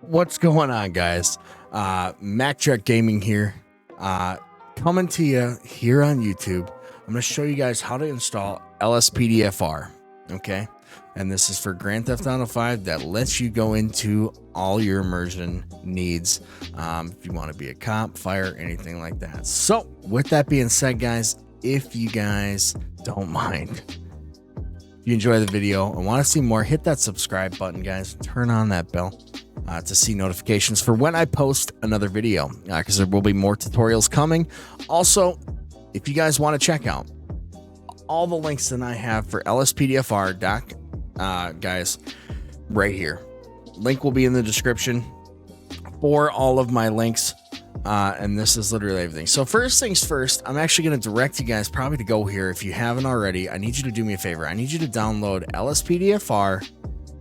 What's going on, guys? MacJack Gaming here, coming to you here on YouTube. I'm going to show you guys how to install LSPDFR, okay? And this is for Grand Theft Auto 5 that lets you go into all your immersion needs if you want to be a cop, fire, anything like that. So, with that being said, guys, if you guys don't mind, if you enjoy the video and want to see more, hit that subscribe button, guys. Turn on that bell to see notifications for when I post another video, because there will be more tutorials coming. Also, if you guys want to check out all the links that I have for LSPDFR, guys, right here. Link will be in the description for all of my links. And this is literally everything. So first things first, I'm actually going to direct you guys probably to go here. If you haven't already, I need you to do me a favor. I need you to download LSPDFR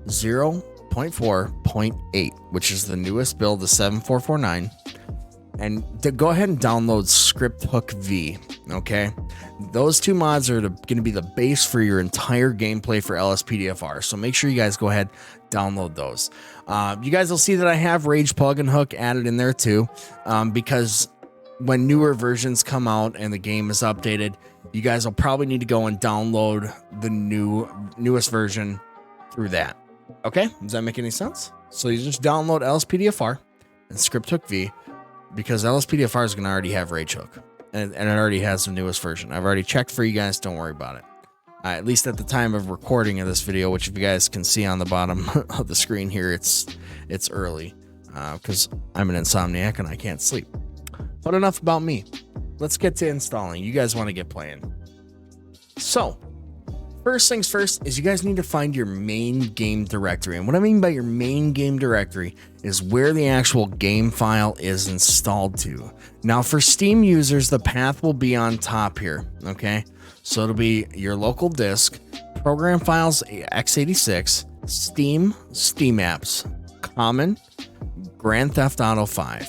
0.4.8, which is the newest build, the 7449. And to go ahead and download ScripthookV, okay? Those two mods are going to be the base for your entire gameplay for LSPDFR. So make sure you guys go ahead, download those. You guys will see that I have Rage Plug and Hook added in there too, because when newer versions come out and the game is updated, you guys will probably need to go and download the newest version through that. Okay, does that make any sense? So you just download LSPDFR and ScripthookV, because LSPDFR is going to already have Rage Hook, and it already has the newest version. I've already checked for you guys. Don't worry about it. At least at the time of recording of this video, which if you guys can see on the bottom of the screen here, it's early because I'm an insomniac and I can't sleep. But enough about me. Let's get to installing. You guys want to get playing. So first things first is you guys need to find your main game directory. And what I mean by your main game directory is where the actual game file is installed to. Now for Steam users, the path will be on top here, okay? So it'll be your local disk, program files x86, Steam, Steam apps, common, Grand Theft Auto 5,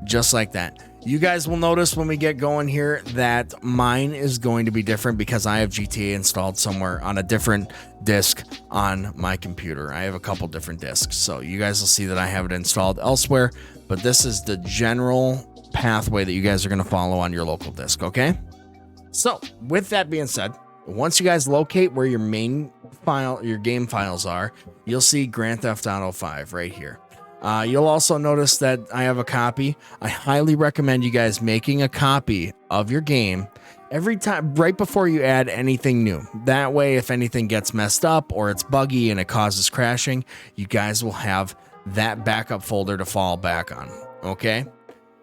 just like that. You guys will notice when we get going here that mine is going to be different because I have GTA installed somewhere on a different disk on my computer. I have a couple different disks, so you guys will see that I have it installed elsewhere, but this is the general pathway that you guys are going to follow on your local disk, okay? So with that being said, once you guys locate where your main file, your game files are, you'll see Grand Theft Auto 5 right here. You'll also notice that I have a copy. I highly recommend you guys making a copy of your game every time, right before you add anything new. That way, if anything gets messed up or it's buggy and it causes crashing, you guys will have that backup folder to fall back on, okay?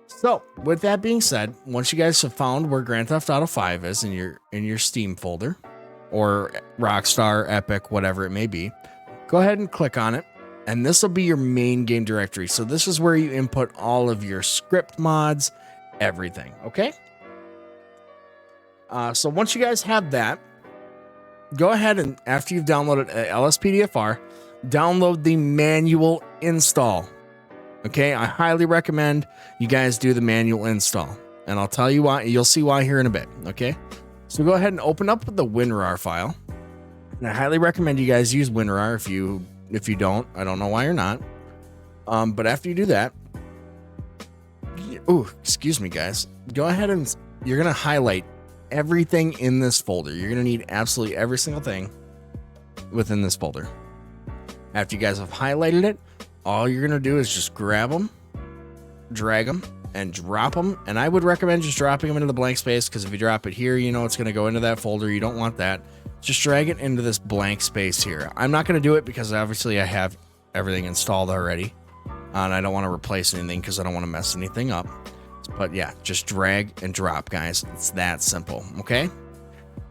So with that being said, once you guys have found where Grand Theft Auto 5 is in your Steam folder or Rockstar, Epic, whatever it may be, go ahead and click on it. And this will be your main game directory. So this is where you input all of your script mods, everything, okay? So once you guys have that, go ahead and after you've downloaded LSPDFR, download the manual install. Okay, I highly recommend you guys do the manual install. And I'll tell you why. You'll see why here in a bit, okay? So go ahead and open up the WinRAR file. And I highly recommend you guys use WinRAR if you don't. I don't know why you're not. But after you do that, excuse me, guys. Go ahead and you're going to highlight everything in this folder. You're going to need absolutely every single thing within this folder. After you guys have highlighted it, all you're going to do is just grab them, drag them, and drop them. And I would recommend just dropping them into the blank space, because if you drop it here, you know it's going to go into that folder. You don't want that. Just drag it into this blank space here. I'm not going to do it because obviously I have everything installed already. And I don't want to replace anything because I don't want to mess anything up. But yeah, just drag and drop, guys. It's that simple, okay?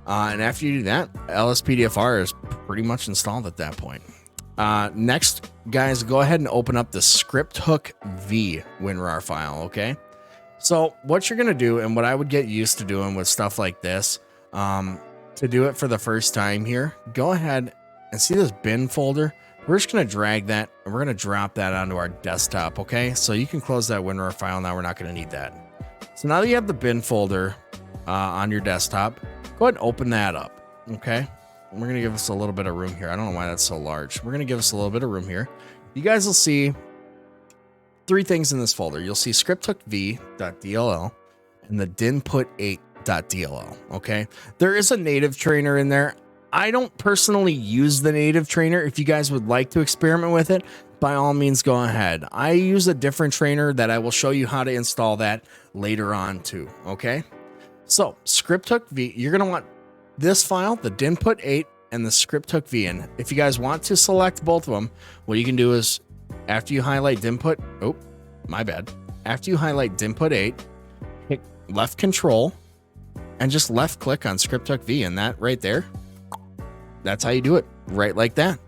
And after you do that, LSPDFR is pretty much installed at that point. Next, guys, go ahead and open up the ScripthookV WinRAR file, okay? So what you're going to do, and what I would get used to doing with stuff like this, to do it for the first time here, go ahead and see this bin folder. We're just going to drag that and we're going to drop that onto our desktop, okay? So you can close that WinRAR file now. We're not going to need that. So now that you have the bin folder on your desktop, go ahead and open that up, okay? And we're going to give us a little bit of room here. I don't know why that's so large. We're going to give us a little bit of room here. You guys will see three things in this folder. You'll see ScripthookV.dll and the dinput8.dll. Okay, there is a native trainer in there. I don't personally use the native trainer. If you guys would like to experiment with it, by all means, go ahead. I use a different trainer that I will show you how to install that later on too. Okay, so ScripthookV, you're going to want this file, the dinput8 and the ScripthookV. And if you guys want to select both of them, what you can do is after you highlight dinput, after you highlight dinput8, hit left control and just left click on ScripthookV, and that right there, that's how you do it, right like that.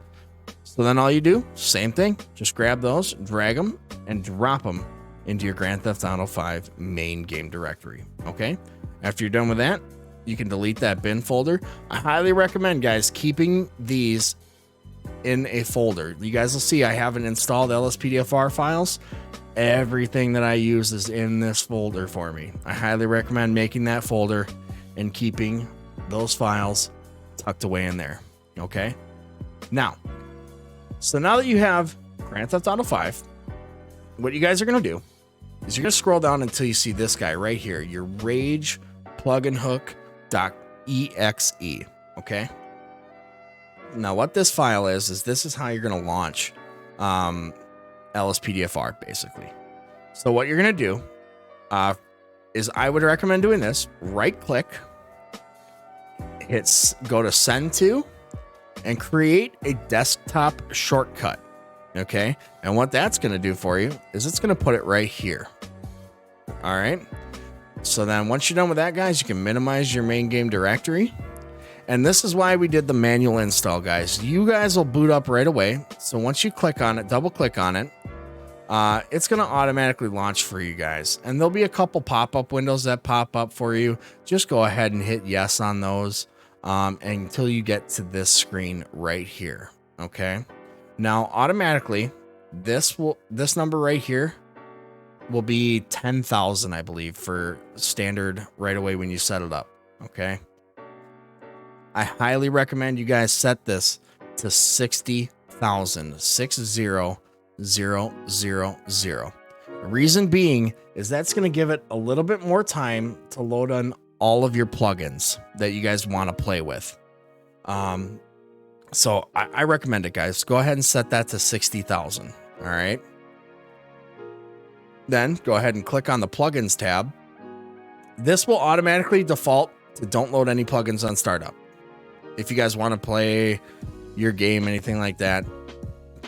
So then all you do, same thing, just grab those, drag them, and drop them into your Grand Theft Auto 5 main game directory. Okay, after you're done with that, you can delete that bin folder. I highly recommend, guys, keeping these in a folder. You guys will see I haven't installed LSPDFR files. Everything that I use is in this folder for me. I highly recommend making that folder and keeping those files tucked away in there. Okay, now that you have Grand Theft Auto 5, what you guys are going to do is you're going to scroll down until you see this guy right here, your Rage plugin hook.exe. Okay, now what this file is this is how you're going to launch LSPDFR basically. So what you're going to do is I would recommend doing this. Right click, go to send to, and create a desktop shortcut. Okay, and what that's going to do for you is it's going to put it right here. All right, so then once you're done with that, guys, you can minimize your main game directory. And this is why we did the manual install, guys. You guys will boot up right away. So once you click on it, double click on it, it's going to automatically launch for you guys. And there'll be a couple pop-up windows that pop up for you. Just go ahead and hit yes on those until you get to this screen right here. Okay, now automatically this number right here will be 10,000, I believe, for standard right away when you set it up. Okay, I highly recommend you guys set this to 60,000, 60,000. Reason being is that's going to give it a little bit more time to load on all of your plugins that you guys want to play with. So I recommend it, guys. Go ahead and set that to 60,000. All right. Then go ahead and click on the plugins tab. This will automatically default to don't load any plugins on startup. If you guys want to play your game, anything like that,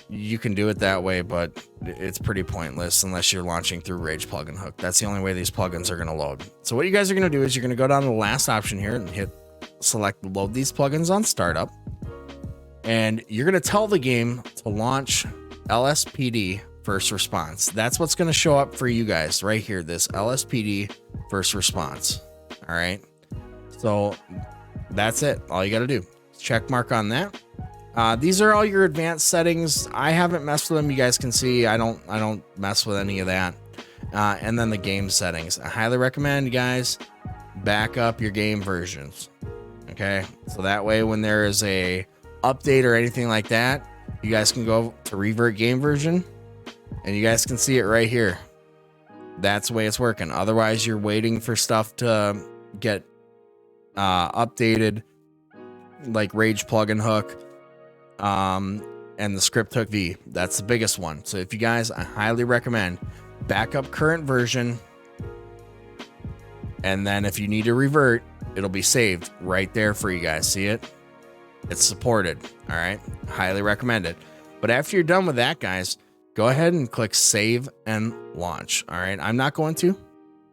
you can do it that way, but it's pretty pointless unless you're launching through Rage plugin hook. That's the only way these plugins are going to load. So what you guys are going to do is you're going to go down to the last option here and hit select load these plugins on startup. And you're going to tell the game to launch LSPD first response. That's what's going to show up for you guys right here, this LSPD first response. All right. So that's it. All you got to do. Check mark on that. These are all your advanced settings. I haven't messed with them. You guys can see I don't mess with any of that. And then the game settings. I highly recommend you guys back up your game versions. Okay, so that way when there is a update or anything like that, you guys can go to revert game version and you guys can see it right here. That's the way it's working. Otherwise, you're waiting for stuff to get updated, like Rage plugin hook. And the ScripthookV, that's the biggest one. So if you guys, I highly recommend back up current version, and then if you need to revert, it'll be saved right there for you guys. See it? It's supported. All right, highly recommend it. But after you're done with that, guys, go ahead and click save and launch. All right, I'm not going to,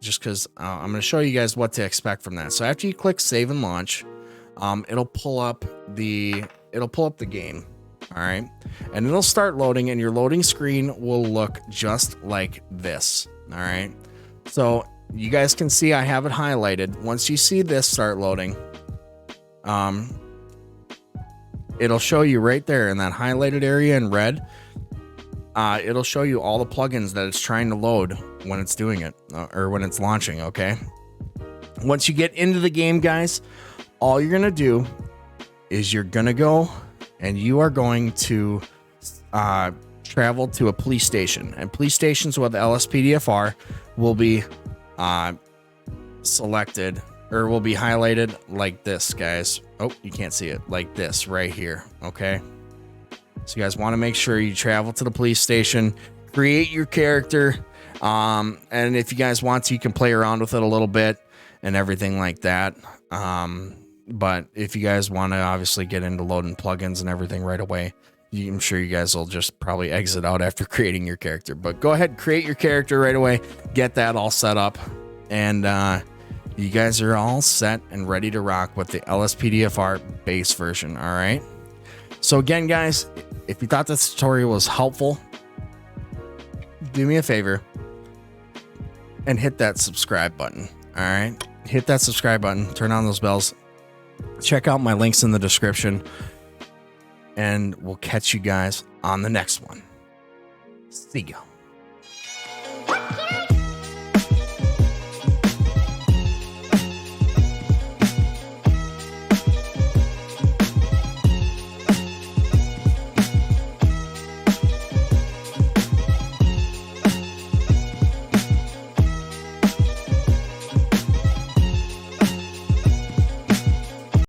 just because I'm going to show you guys what to expect from that. So after you click save and launch, it'll pull up the game. All right, and it'll start loading, and your loading screen will look just like this. All right, so you guys can see I have it highlighted. Once you see this start loading, it'll show you right there in that highlighted area in red. It'll show you all the plugins that it's trying to load when it's doing it, or when it's launching. Okay, once you get into the game, guys, all you're gonna do is you're gonna go and you are going to travel to a police station, and police stations with LSPDFR will be selected, or will be highlighted like this, guys. Oh, you can't see it, like this right here. Okay, so you guys want to make sure you travel to the police station, create your character, and if you guys want to, you can play around with it a little bit and everything like that. But if you guys want to obviously get into loading plugins and everything right away, I'm sure you guys will just probably exit out after creating your character. But go ahead, create your character right away, get that all set up, and you guys are all set and ready to rock with the LSPDFR base version. All right. So again, guys, if you thought this tutorial was helpful, do me a favor and hit that subscribe button. All right. Hit that subscribe button, turn on those bells, check out my links in the description, and we'll catch you guys on the next one. See ya.